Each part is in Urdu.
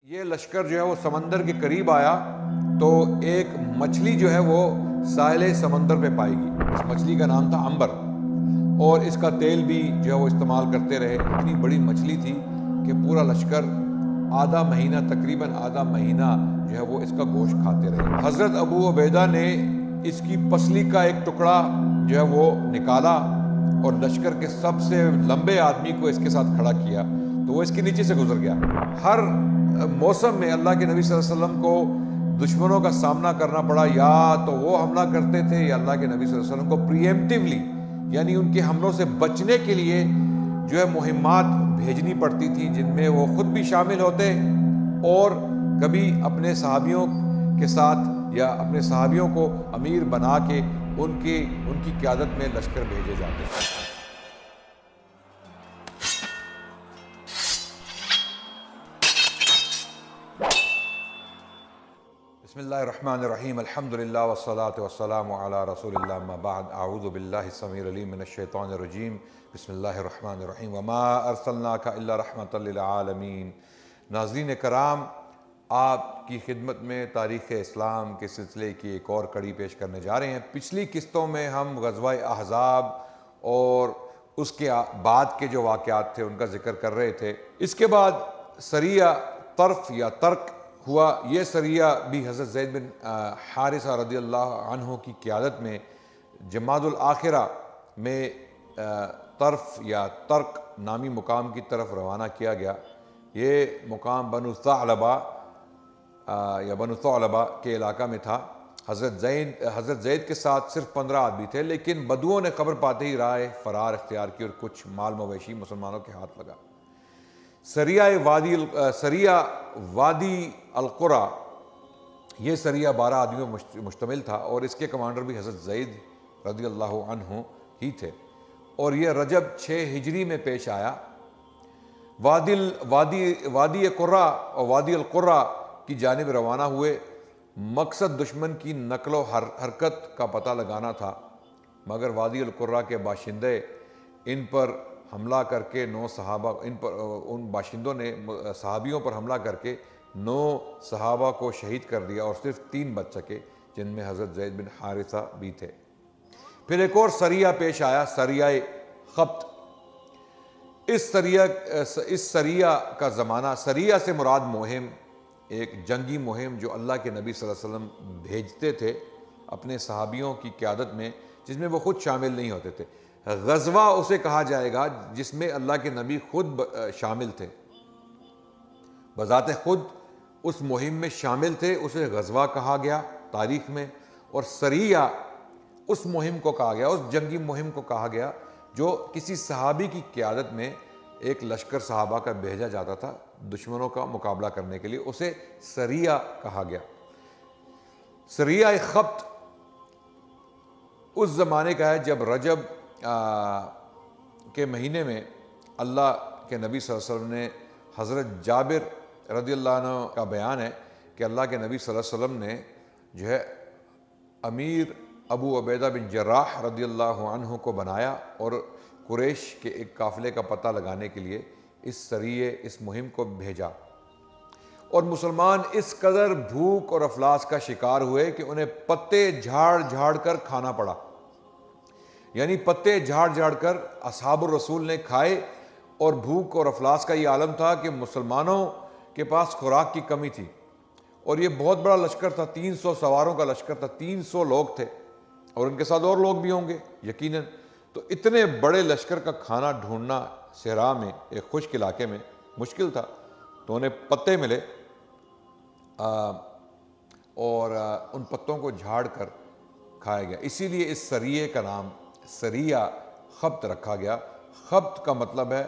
یہ لشکر جو ہے وہ سمندر کے قریب آیا تو ایک مچھلی جو ہے وہ ساحل سمندر پہ پائے گی۔ اس مچھلی کا نام تھا عنبر، اور اس کا تیل بھی جو ہے وہ استعمال کرتے رہے۔ اتنی بڑی مچھلی تھی کہ پورا لشکر آدھا مہینہ، تقریباً آدھا مہینہ جو ہے وہ اس کا گوشت کھاتے رہے۔ حضرت ابو عبیدہ نے اس کی پسلی کا ایک ٹکڑا جو ہے وہ نکالا اور لشکر کے سب سے لمبے آدمی کو اس کے ساتھ کھڑا کیا تو وہ اس کے نیچے سے گزر گیا۔ ہر موسم میں اللہ کے نبی صلی اللہ علیہ وسلم کو دشمنوں کا سامنا کرنا پڑا، یا تو وہ حملہ کرتے تھے یا اللہ کے نبی صلی اللہ علیہ وسلم کو پریمپٹیولی، یعنی ان کے حملوں سے بچنے کے لیے جو ہے مہمات بھیجنی پڑتی تھی، جن میں وہ خود بھی شامل ہوتے اور کبھی اپنے صحابیوں کے ساتھ یا اپنے صحابیوں کو امیر بنا کے ان کی قیادت میں لشکر بھیجے جاتے تھے۔ بسم اللہ الرحمن الرحیم، الحمدللہ والصلاة والسلام علی رسول اللہ، اما بعد، اعوذ باللہ السمیع العلیم من الشیطان الرجیم، بسم اللہ الرحمن الرحیم، وما ارسلناک الا رحمۃ للعالمین۔ ناظرین کرام، آپ کی خدمت میں تاریخ اسلام کے سلسلے کی ایک اور کڑی پیش کرنے جا رہے ہیں۔ پچھلی قسطوں میں ہم غزوہ احزاب اور اس کے بعد کے جو واقعات تھے ان کا ذکر کر رہے تھے۔ اس کے بعد سریہ طرف یا ترک ہوا۔ یہ سریہ بھی حضرت زید بن حارثہ رضی اللہ عنہ کی قیادت میں جماد الآخرہ میں طرف یا ترک نامی مقام کی طرف روانہ کیا گیا۔ یہ مقام بنو ثعلبہ یا بنو ثعلبہ کے علاقہ میں تھا۔ حضرت زید کے ساتھ صرف 15 آدمی تھے، لیکن بدوؤں نے خبر پاتے ہی راہ فرار اختیار کی اور کچھ مال مویشی مسلمانوں کے ہاتھ لگا۔ سریہ وادی القرا، یہ سریہ 12 آدمیوں پر مشتمل تھا اور اس کے کمانڈر بھی حضرت زید رضی اللہ عنہ ہی تھے، اور یہ رجب 6 ہجری میں پیش آیا۔ وادی قرا اور وادی القرا کی جانب روانہ ہوئے۔ مقصد دشمن کی نقل و حرکت کا پتہ لگانا تھا، مگر وادی القرا کے باشندے ان پر حملہ کر کے ان باشندوں نے صحابیوں پر حملہ کر کے 9 صحابہ کو شہید کر دیا اور صرف 3 بچ سکے، جن میں حضرت زید بن حارثہ بھی تھے۔ پھر ایک اور سریہ پیش آیا، سریہ خبت۔ اس سریہ کا زمانہ، سریہ سے مراد مہم، ایک جنگی مہم جو اللہ کے نبی صلی اللہ علیہ وسلم بھیجتے تھے اپنے صحابیوں کی قیادت میں، جس میں وہ خود شامل نہیں ہوتے تھے۔ غزوہ اسے کہا جائے گا جس میں اللہ کے نبی خود شامل تھے، بذات خود اس مہم میں شامل تھے، اسے غزوہ کہا گیا تاریخ میں۔ اور سریہ اس مہم کو کہا گیا، اس جنگی مہم کو کہا گیا جو کسی صحابی کی قیادت میں ایک لشکر صحابہ کا بھیجا جاتا تھا دشمنوں کا مقابلہ کرنے کے لیے، اسے سریہ کہا گیا۔ سریہ خبت اس زمانے کا ہے جب رجب کے مہینے میں اللہ کے نبی صلی اللہ علیہ وسلم نے، حضرت جابر رضی اللہ عنہ کا بیان ہے کہ اللہ کے نبی صلی اللہ علیہ وسلم نے جو ہے امیر ابو عبیدہ بن جراح رضی اللہ عنہ کو بنایا اور قریش کے ایک قافلے کا پتہ لگانے کے لیے اس مہم کو بھیجا، اور مسلمان اس قدر بھوک اور افلاس کا شکار ہوئے کہ انہیں پتے جھاڑ کر کھانا پڑا، یعنی پتے جھاڑ کر اصحاب الرسول نے کھائے، اور بھوک اور افلاس کا یہ عالم تھا کہ مسلمانوں کے پاس خوراک کی کمی تھی، اور یہ بہت بڑا لشکر تھا، 300 سواروں کا لشکر تھا، 300 لوگ تھے، اور ان کے ساتھ اور لوگ بھی ہوں گے یقیناً۔ تو اتنے بڑے لشکر کا کھانا ڈھونڈنا صحرا میں، ایک خشک علاقے میں مشکل تھا، تو انہیں پتے ملے اور ان پتوں کو جھاڑ کر کھایا گیا، اسی لیے اس سریے کا نام سریہ خبت رکھا گیا۔ خبت کا مطلب ہے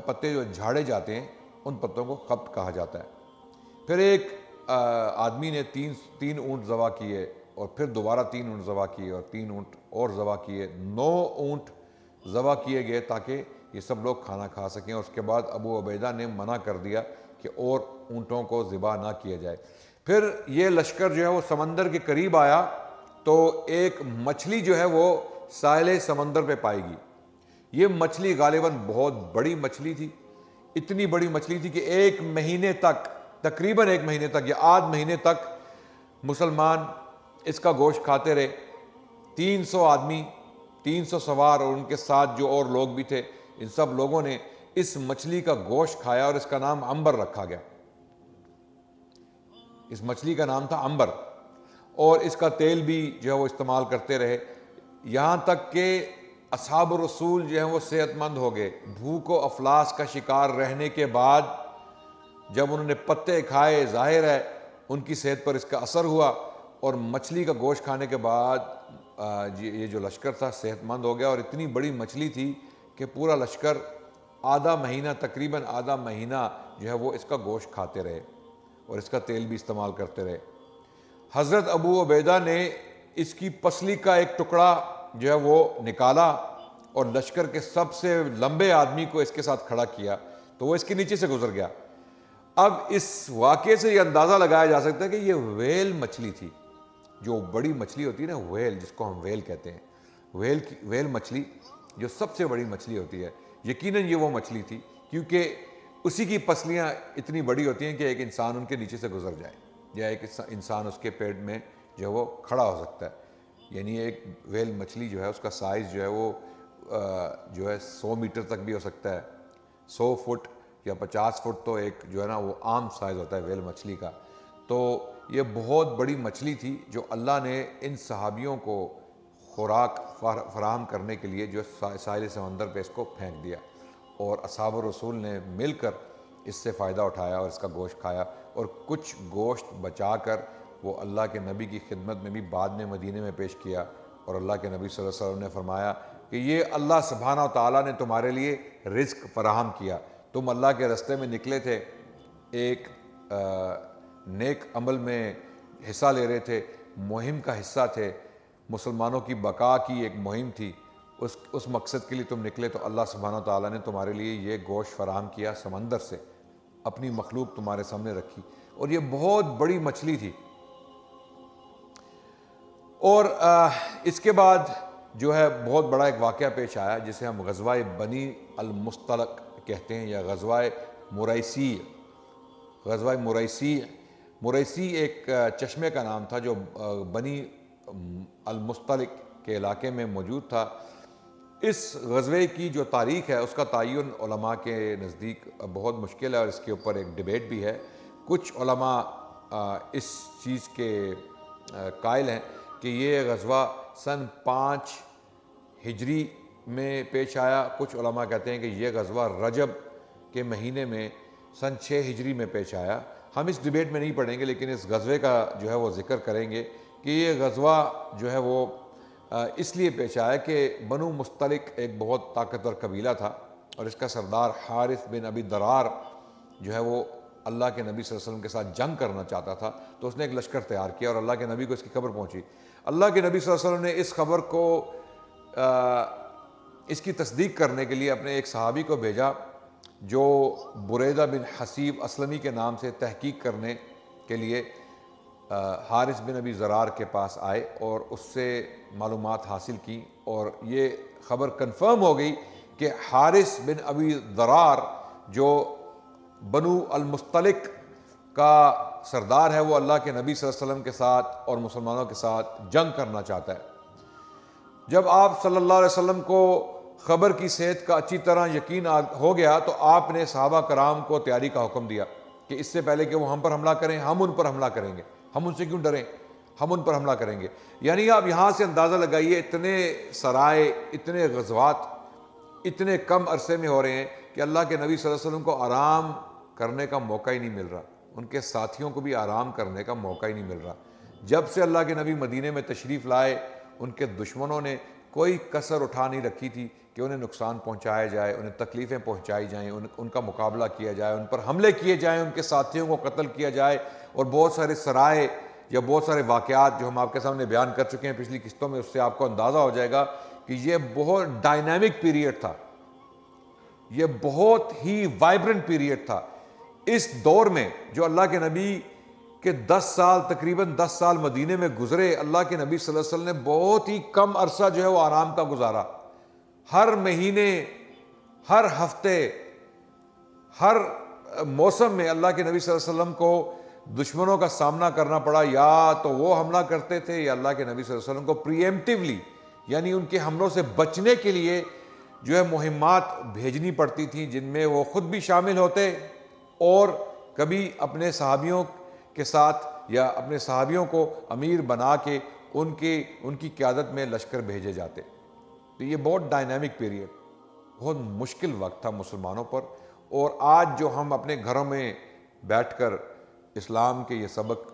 پتے جو جھاڑے جاتے ہیں ان پتوں کو خبت کہا جاتا ہے۔ پھر ایک آدمی نے تین اونٹ ذبح کیے، اور پھر دوبارہ 3 اونٹ ذبح کیے، اور 3 اونٹ اور ذبح کیے، 9 اونٹ ذبح کیے گئے تاکہ یہ سب لوگ کھانا کھا سکیں۔ اور اس کے بعد ابو عبیدہ نے منع کر دیا کہ اور اونٹوں کو ذبح نہ کیا جائے۔ پھر یہ لشکر جو ہے وہ سمندر کے قریب آیا تو ایک مچھلی جو ہے وہ ساحل سمندر پہ پائے گی۔ یہ مچھلی غالباً بہت بڑی مچھلی تھی، اتنی بڑی مچھلی تھی کہ ایک مہینے تک، تقریباً ایک مہینے تک یا آدھ مہینے تک مسلمان اس کا گوشت کھاتے رہے۔ 300 آدمی، 300 سوار اور ان کے ساتھ جو اور لوگ بھی تھے، ان سب لوگوں نے اس مچھلی کا گوشت کھایا اور اس کا نام عنبر رکھا گیا۔ اس مچھلی کا نام تھا عنبر، اور اس کا تیل بھی جو ہے وہ استعمال کرتے رہے، یہاں تک کہ اصحاب الرسول جو ہیں وہ صحت مند ہو گئے۔ بھوک و افلاس کا شکار رہنے کے بعد جب انہوں نے پتے کھائے، ظاہر ہے ان کی صحت پر اس کا اثر ہوا، اور مچھلی کا گوشت کھانے کے بعد یہ جو لشکر تھا صحت مند ہو گیا، اور اتنی بڑی مچھلی تھی کہ پورا لشکر آدھا مہینہ، تقریباً آدھا مہینہ جو ہے وہ اس کا گوشت کھاتے رہے اور اس کا تیل بھی استعمال کرتے رہے۔ حضرت ابو عبیدہ نے اس کی پسلی کا ایک ٹکڑا جو ہے وہ نکالا اور لشکر کے سب سے لمبے آدمی کو اس کے ساتھ کھڑا کیا تو وہ اس کے نیچے سے گزر گیا۔ اب اس واقعے سے یہ اندازہ لگایا جا سکتا ہے کہ یہ ویل مچھلی تھی، جو بڑی مچھلی ہوتی ہے نا، ویل جس کو ہم ویل کہتے ہیں، ویل مچھلی جو سب سے بڑی مچھلی ہوتی ہے، یقیناً یہ وہ مچھلی تھی، کیونکہ اسی کی پسلیاں اتنی بڑی ہوتی ہیں کہ ایک انسان ان کے نیچے سے گزر جائے، یا ایک انسان اس کے پیٹ میں جو ہے وہ کھڑا ہو سکتا ہے۔ یعنی ایک ویل مچھلی جو ہے اس کا سائز جو ہے وہ جو ہے 100 میٹر تک بھی ہو سکتا ہے، 100 فٹ یا 50 فٹ تو ایک جو ہے نا وہ عام سائز ہوتا ہے ویل مچھلی کا۔ تو یہ بہت بڑی مچھلی تھی جو اللہ نے ان صحابیوں کو خوراک فراہم کرنے کے لیے جو ساحل سمندر پہ اس کو پھینک دیا، اور اصحاب الرسول نے مل کر اس سے فائدہ اٹھایا اور اس کا گوشت کھایا، اور کچھ گوشت بچا کر وہ اللہ کے نبی کی خدمت میں بھی بعد میں مدینے میں پیش کیا، اور اللہ کے نبی صلی اللہ علیہ وسلم نے فرمایا کہ یہ اللہ سبحانہ و تعالیٰ نے تمہارے لیے رزق فراہم کیا، تم اللہ کے راستے میں نکلے تھے، ایک نیک عمل میں حصہ لے رہے تھے، مہم کا حصہ تھے، مسلمانوں کی بقا کی ایک مہم تھی، اس مقصد کے لیے تم نکلے، تو اللہ سبحانہ و تعالیٰ نے تمہارے لیے یہ گوشت فراہم کیا سمندر سے، اپنی مخلوق تمہارے سامنے رکھی، اور یہ بہت بڑی مچھلی تھی۔ اور اس کے بعد جو ہے بہت بڑا ایک واقعہ پیش آیا جسے ہم غزوہ بنی المصطلق کہتے ہیں، یا غزوہ مریسی۔ غزوہ مریسی ایک چشمے کا نام تھا جو بنی المصطلق کے علاقے میں موجود تھا۔ اس غزوے کی جو تاریخ ہے اس کا تعین علماء کے نزدیک بہت مشکل ہے، اور اس کے اوپر ایک ڈیبیٹ بھی ہے۔ کچھ علماء اس چیز کے قائل ہیں کہ یہ غزوہ سن 5 ہجری میں پیش آیا، کچھ علماء کہتے ہیں کہ یہ غزوہ رجب کے مہینے میں سن 6 ہجری میں پیش آیا۔ ہم اس ڈیبیٹ میں نہیں پڑھیں گے، لیکن اس غزوے کا جو ہے وہ ذکر کریں گے کہ یہ غزوہ جو ہے وہ اس لیے پیش آیا کہ بنو مصطلق ایک بہت طاقتور قبیلہ تھا، اور اس کا سردار حارث بن ابی درار جو ہے وہ اللہ کے نبی صلی اللہ علیہ وسلم کے ساتھ جنگ کرنا چاہتا تھا، تو اس نے ایک لشکر تیار کیا، اور اللہ کے نبی کو اس کی خبر پہنچی۔ اللہ کے نبی صلی اللہ علیہ وسلم نے اس خبر کو اس کی تصدیق کرنے کے لیے اپنے ایک صحابی کو بھیجا جو بریدہ بن حسیب اسلمی کے نام سے تحقیق کرنے کے لیے حارث بن ابی زرار کے پاس آئے اور اس سے معلومات حاصل کی، اور یہ خبر کنفرم ہو گئی کہ حارث بن ابی زرار جو بنو المصطلق کا سردار ہے وہ اللہ کے نبی صلی اللہ علیہ وسلم کے ساتھ اور مسلمانوں کے ساتھ جنگ کرنا چاہتا ہے۔ جب آپ صلی اللہ علیہ وسلم کو خبر کی صحت کا اچھی طرح یقین ہو گیا تو آپ نے صحابہ کرام کو تیاری کا حکم دیا کہ اس سے پہلے کہ وہ ہم پر حملہ کریں ہم ان پر حملہ کریں گے، ہم ان سے کیوں ڈریں، ہم ان پر حملہ کریں گے۔ یعنی آپ یہاں سے اندازہ لگائیے اتنے سرائے، اتنے غزوات اتنے کم عرصے میں ہو رہے ہیں کہ اللہ کے نبی صلی اللہ علیہ وسلم کو آرام کرنے کا موقع ہی نہیں مل رہا، ان کے ساتھیوں کو بھی آرام کرنے کا موقع ہی نہیں مل رہا۔ جب سے اللہ کے نبی مدینے میں تشریف لائے ان کے دشمنوں نے کوئی کسر اٹھا نہیں رکھی تھی کہ انہیں نقصان پہنچایا جائے، انہیں تکلیفیں پہنچائی جائیں، ان کا مقابلہ کیا جائے، ان پر حملے کیے جائیں، ان کے ساتھیوں کو قتل کیا جائے، اور بہت سارے سرائے یا بہت سارے واقعات جو ہم آپ کے سامنے بیان کر چکے ہیں پچھلی قسطوں میں، اس سے آپ کو اندازہ ہو جائے گا کہ یہ بہت ڈائنامک پیریڈ تھا، یہ بہت ہی وائبرنٹ پیریڈ تھا۔ اس دور میں جو اللہ کے نبی کے 10 سال تقریباً 10 سال مدینے میں گزرے، اللہ کے نبی صلی اللہ علیہ وسلم نے بہت ہی کم عرصہ جو ہے وہ آرام کا گزارا۔ ہر مہینے، ہر ہفتے، ہر موسم میں اللہ کے نبی صلی اللہ علیہ وسلم کو دشمنوں کا سامنا کرنا پڑا، یا تو وہ حملہ کرتے تھے یا اللہ کے نبی صلی اللہ علیہ وسلم کو پری ایمپٹیولی، یعنی ان کے حملوں سے بچنے کے لیے جو ہے مہمات بھیجنی پڑتی تھیں، جن میں وہ خود بھی شامل ہوتے اور کبھی اپنے صحابیوں کے ساتھ یا اپنے صحابیوں کو امیر بنا کے ان کی قیادت میں لشکر بھیجے جاتے۔ تو یہ بہت ڈائنامک پیریڈ، بہت مشکل وقت تھا مسلمانوں پر۔ اور آج جو ہم اپنے گھروں میں بیٹھ کر اسلام کے یہ سبق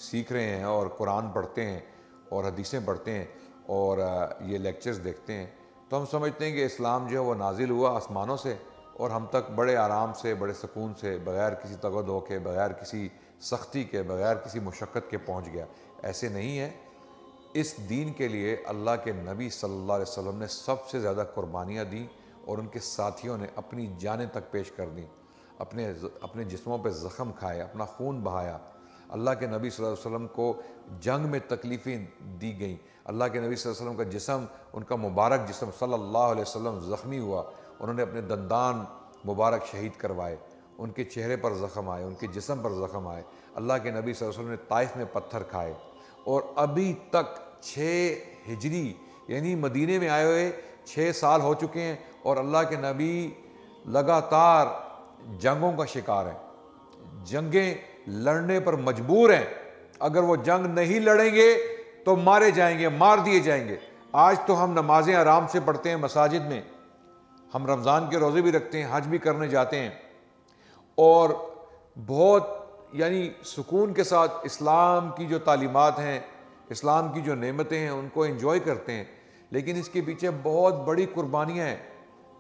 سیکھ رہے ہیں اور قرآن پڑھتے ہیں اور حدیثیں پڑھتے ہیں اور یہ لیکچرز دیکھتے ہیں، تو ہم سمجھتے ہیں کہ اسلام جو ہے وہ نازل ہوا آسمانوں سے اور ہم تک بڑے آرام سے، بڑے سکون سے، بغیر کسی تگدو کے، بغیر کسی سختی کے، بغیر کسی مشقت کے پہنچ گیا۔ ایسے نہیں ہے۔ اس دین کے لیے اللہ کے نبی صلی اللہ علیہ وسلم نے سب سے زیادہ قربانیاں دیں اور ان کے ساتھیوں نے اپنی جانیں تک پیش کر دیں، اپنے جسموں پہ زخم کھائے، اپنا خون بہایا۔ اللہ کے نبی صلی اللہ علیہ وسلم کو جنگ میں تکلیفیں دی گئیں۔ اللہ کے نبی صلی اللہ علیہ وسلم کا جسم، ان کا مبارک جسم صلی اللہ علیہ وسلم زخمی ہوا، انہوں نے اپنے دندان مبارک شہید کروائے، ان کے چہرے پر زخم آئے، ان کے جسم پر زخم آئے۔ اللہ کے نبی صلی اللہ علیہ وسلم نے طائف میں پتھر کھائے، اور ابھی تک 6 ہجری یعنی مدینے میں آئے ہوئے 6 سال ہو چکے ہیں، اور اللہ کے نبی لگاتار جنگوں کا شکار ہیں، جنگیں لڑنے پر مجبور ہیں۔ اگر وہ جنگ نہیں لڑیں گے تو مارے جائیں گے، مار دیے جائیں گے۔ آج تو ہم نمازیں آرام سے پڑھتے ہیں مساجد میں، ہم رمضان کے روزے بھی رکھتے ہیں، حج بھی کرنے جاتے ہیں، اور بہت یعنی سکون کے ساتھ اسلام کی جو تعلیمات ہیں، اسلام کی جو نعمتیں ہیں، ان کو انجوائے کرتے ہیں۔ لیکن اس کے پیچھے بہت بڑی قربانیاں ہیں،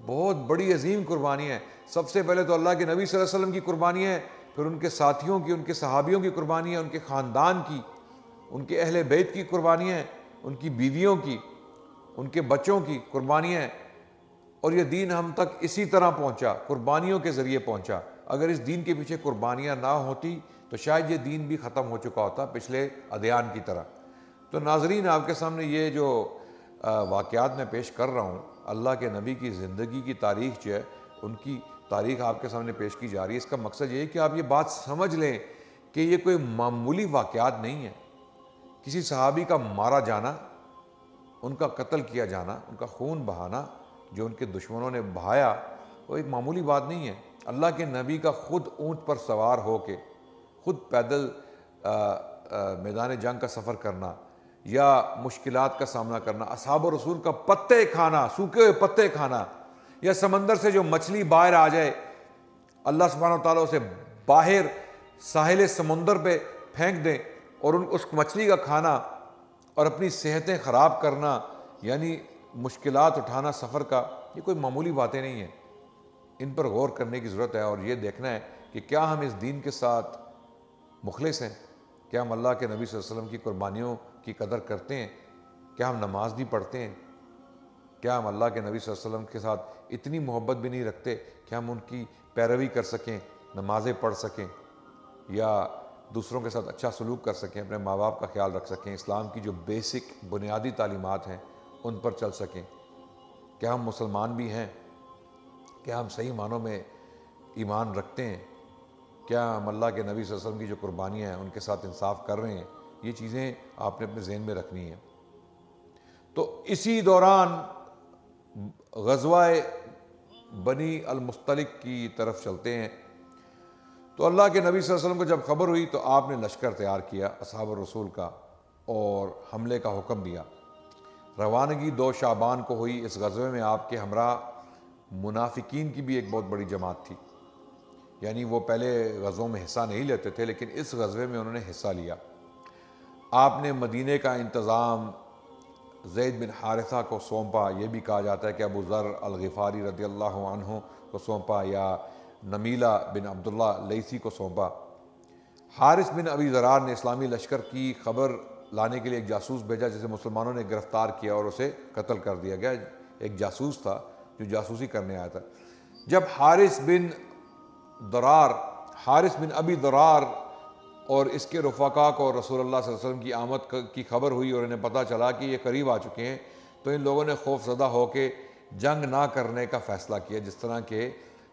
بہت بڑی عظیم قربانیاں ہیں۔ سب سے پہلے تو اللہ کے نبی صلی اللہ علیہ وسلم کی قربانیاں ہیں، پھر ان کے ساتھیوں کی، ان کے صحابیوں کی قربانیاں، ان کے خاندان کی، ان کے اہل بیت کی قربانیاں ہیں، ان کی بیویوں کی، ان کے بچوں کی قربانیاں ہیں۔ اور یہ دین ہم تک اسی طرح پہنچا، قربانیوں کے ذریعے پہنچا۔ اگر اس دین کے پیچھے قربانیاں نہ ہوتی تو شاید یہ دین بھی ختم ہو چکا ہوتا، پچھلے ادیان کی طرح۔ تو ناظرین، آپ کے سامنے یہ جو واقعات میں پیش کر رہا ہوں، اللہ کے نبی کی زندگی کی تاریخ جو ہے، ان کی تاریخ آپ کے سامنے پیش کی جا رہی ہے۔ اس کا مقصد یہ ہے کہ آپ یہ بات سمجھ لیں کہ یہ کوئی معمولی واقعات نہیں ہے۔ کسی صحابی کا مارا جانا، ان کا قتل کیا جانا، ان کا خون بہانا جو ان کے دشمنوں نے بہایا، وہ ایک معمولی بات نہیں ہے۔ اللہ کے نبی کا خود اونٹ پر سوار ہو کے، خود پیدل میدان جنگ کا سفر کرنا یا مشکلات کا سامنا کرنا، اصحاب رسول کا پتے کھانا، سوکھے ہوئے پتے کھانا، یا سمندر سے جو مچھلی باہر آ جائے اللہ سبحانہ و تعالیٰ اسے باہر ساحل سمندر پہ پھینک دیں اور اس مچھلی کا کھانا اور اپنی صحتیں خراب کرنا، یعنی مشکلات اٹھانا سفر کا، یہ کوئی معمولی باتیں نہیں ہیں۔ ان پر غور کرنے کی ضرورت ہے اور یہ دیکھنا ہے کہ کیا ہم اس دین کے ساتھ مخلص ہیں، کیا ہم اللہ کے نبی صلی اللہ علیہ وسلم کی قربانیوں کی قدر کرتے ہیں، کیا ہم نماز نہیں پڑھتے ہیں، کیا ہم اللہ کے نبی صلی اللہ علیہ وسلم کے ساتھ اتنی محبت بھی نہیں رکھتے کہ ہم ان کی پیروی کر سکیں، نمازیں پڑھ سکیں، یا دوسروں کے ساتھ اچھا سلوک کر سکیں، اپنے ماں باپ کا خیال رکھ سکیں، اسلام کی جو بیسک بنیادی تعلیمات ہیں ان پر چل سکیں۔ کیا ہم مسلمان بھی ہیں؟ کیا ہم صحیح معنوں میں ایمان رکھتے ہیں؟ کیا ہم اللہ کے نبی صلی اللہ علیہ وسلم کی جو قربانیاں ہیں ان کے ساتھ انصاف کر رہے ہیں؟ یہ چیزیں آپ نے اپنے ذہن میں رکھنی ہیں۔ تو اسی دوران غزوہ بنی المصطلق کی طرف چلتے ہیں۔ تو اللہ کے نبی صلی اللہ علیہ وسلم کو جب خبر ہوئی تو آپ نے لشکر تیار کیا اصحاب الرسول کا اور حملے کا حکم دیا۔ روانگی 2 شعبان کو ہوئی۔ اس غزوے میں آپ کے ہمراہ منافقین کی بھی ایک بہت بڑی جماعت تھی، یعنی وہ پہلے غزووں میں حصہ نہیں لیتے تھے، لیکن اس غزوے میں انہوں نے حصہ لیا۔ آپ نے مدینے کا انتظام زید بن حارثہ کو سونپا۔ یہ بھی کہا جاتا ہے کہ ابو ذر الغفاری رضی اللہ عنہ کو سونپا یا نمیلہ بن عبداللہ لیثی کو سونپا۔ حارث بن ابی ذرار نے اسلامی لشکر کی خبر لانے کے لیے ایک جاسوس بھیجا، جسے مسلمانوں نے گرفتار کیا اور اسے قتل کر دیا گیا۔ ایک جاسوس تھا جو جاسوسی کرنے آیا تھا۔ جب حارث بن ابی ذرار اور اس کے رفقا کو رسول اللہ صلی اللہ علیہ وسلم کی آمد کی خبر ہوئی اور انہیں پتہ چلا کہ یہ قریب آ چکے ہیں، تو ان لوگوں نے خوف زدہ ہو کے جنگ نہ کرنے کا فیصلہ کیا، جس طرح کہ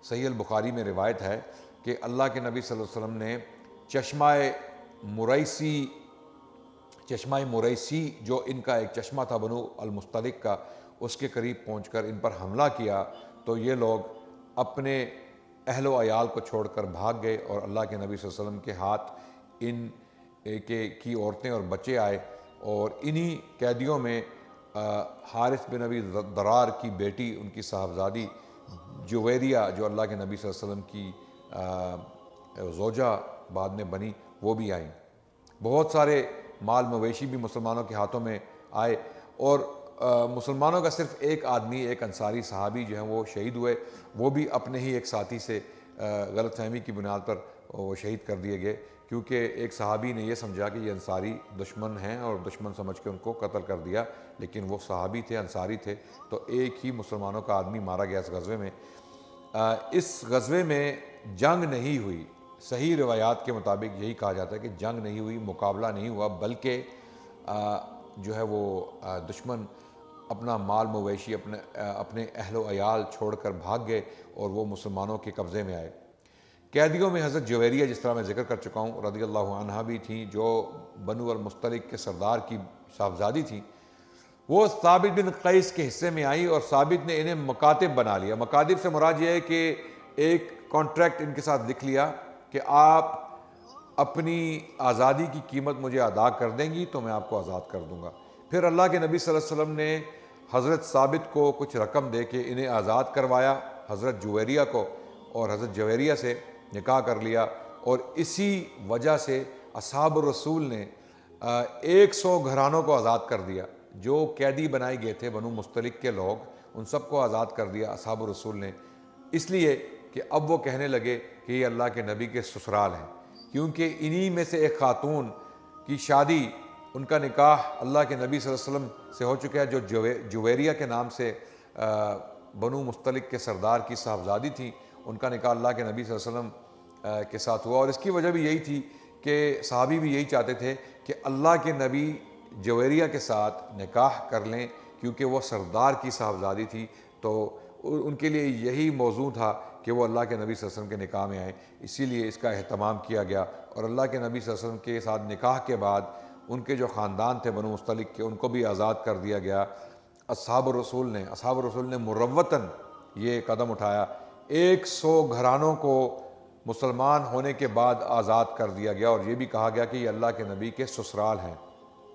صحیح البخاری میں روایت ہے کہ اللہ کے نبی صلی اللہ علیہ وسلم نے چشمہ مریسی جو ان کا ایک چشمہ تھا بنو المستلق کا، اس کے قریب پہنچ کر ان پر حملہ کیا تو یہ لوگ اپنے اہل و عیال کو چھوڑ کر بھاگ گئے، اور اللہ کے نبی صلی اللہ علیہ وسلم کے ہاتھ ان کی عورتیں اور بچے آئے، اور انہی قیدیوں میں حارث بن ابی ضرار کی بیٹی، ان کی صاحبزادی جویریہ، جو اللہ کے نبی صلی اللہ علیہ وسلم کی زوجہ بعد میں بنی، وہ بھی آئیں۔ بہت سارے مال مویشی بھی مسلمانوں کے ہاتھوں میں آئے، اور مسلمانوں کا صرف ایک آدمی، ایک انصاری صحابی جو ہیں وہ شہید ہوئے، وہ بھی اپنے ہی ایک ساتھی سے غلط فہمی کی بنیاد پر وہ شہید کر دیے گئے، کیونکہ ایک صحابی نے یہ سمجھا کہ یہ انصاری دشمن ہیں اور دشمن سمجھ کے ان کو قتل کر دیا، لیکن وہ صحابی تھے، انصاری تھے، تو ایک ہی مسلمانوں کا آدمی مارا گیا اس غزوے میں۔ اس غزوے میں جنگ نہیں ہوئی، صحیح روایات کے مطابق یہی کہا جاتا ہے کہ جنگ نہیں ہوئی، مقابلہ نہیں ہوا، بلکہ جو ہے وہ دشمن اپنا مال مویشی، اپنے اہل و عیال چھوڑ کر بھاگ گئے اور وہ مسلمانوں کے قبضے میں آئے۔ قیدیوں میں حضرت جویریہ، جس طرح میں ذکر کر چکا ہوں، رضی اللہ عنہا بھی تھیں، جو بنو المستلق کے سردار کی صاحبزادی تھیں۔ وہ ثابت بن قیس کے حصے میں آئی اور ثابت نے انہیں مکاتب بنا لیا۔ مکاتب سے مراد یہ ہے کہ ایک کانٹریکٹ ان کے ساتھ لکھ لیا کہ آپ اپنی آزادی کی قیمت مجھے ادا کر دیں گی تو میں آپ کو آزاد کر دوں گا۔ پھر اللہ کے نبی صلی اللہ علیہ وسلم نے حضرت ثابت کو کچھ رقم دے کے انہیں آزاد کروایا، حضرت جویریہ کو، اور حضرت جویریہ سے نکاح کر لیا، اور اسی وجہ سے اصحاب الرسول نے 100 گھرانوں کو آزاد کر دیا۔ جو قیدی بنائے گئے تھے بنو مستلق کے لوگ، ان سب کو آزاد کر دیا اصحاب الرسول نے، اس لیے کہ اب وہ کہنے لگے کہ یہ اللہ کے نبی کے سسرال ہیں، کیونکہ انہی میں سے ایک خاتون کی شادی، ان کا نکاح اللہ کے نبی صلی اللہ علیہ وسلم سے ہو چکا ہے، جو جویریہ کے نام سے بنو مستلق کے سردار کی صاحبزادی تھی، ان کا نکاح اللہ کے نبی صلی اللہ علیہ وسلم کے ساتھ ہوا۔ اور اس کی وجہ بھی یہی تھی کہ صحابی بھی یہی چاہتے تھے کہ اللہ کے نبی جویریہ کے ساتھ نکاح کر لیں، کیونکہ وہ سردار کی صاحبزادی تھی، تو ان کے لیے یہی موضوع تھا کہ وہ اللہ کے نبی صلی اللہ علیہ وسلم کے نکاح میں آئیں، اسی لیے اس کا اہتمام کیا گیا۔ اور اللہ کے نبی صلی اللہ علیہ وسلم کے ساتھ نکاح کے بعد ان کے جو خاندان تھے بنو مستلق کے، ان کو بھی آزاد کر دیا گیا۔ اصحاب الرسول نے مروتاً یہ قدم اٹھایا، 100 گھرانوں کو مسلمان ہونے کے بعد آزاد کر دیا گیا، اور یہ بھی کہا گیا کہ یہ اللہ کے نبی کے سسرال ہیں۔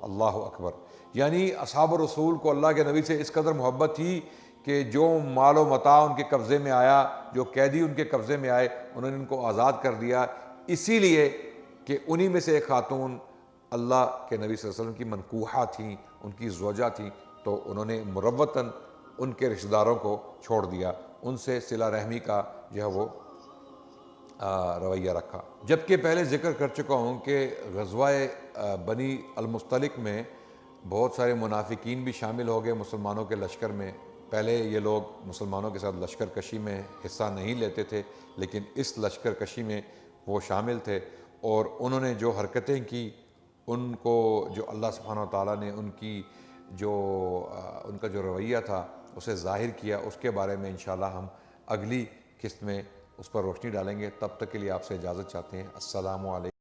اللہ اکبر! یعنی اصحاب الرسول کو اللہ کے نبی سے اس قدر محبت تھی کہ جو مال و متاع ان کے قبضے میں آیا، جو قیدی ان کے قبضے میں آئے، انہوں نے ان کو آزاد کر دیا، اسی لیے کہ انہی میں سے ایک خاتون اللہ کے نبی صلی اللہ علیہ وسلم کی منکوحہ تھیں، ان کی زوجہ تھیں، تو انہوں نے مروتاً ان کے رشتہ داروں کو چھوڑ دیا، ان سے صلہ رحمی کا جو ہے وہ رویہ رکھا۔ جبکہ پہلے ذکر کر چکا ہوں کہ غزوہ بنی المستلق میں بہت سارے منافقین بھی شامل ہو گئے مسلمانوں کے لشکر میں۔ پہلے یہ لوگ مسلمانوں کے ساتھ لشکر کشی میں حصہ نہیں لیتے تھے، لیکن اس لشکر کشی میں وہ شامل تھے، اور انہوں نے جو حرکتیں کی، ان کو جو اللہ سبحانہ وتعالیٰ نے ان کا جو رویہ تھا اسے ظاہر کیا، اس کے بارے میں انشاءاللہ ہم اگلی قسط میں اس پر روشنی ڈالیں گے۔ تب تک کے لیے آپ سے اجازت چاہتے ہیں۔ السلام علیکم۔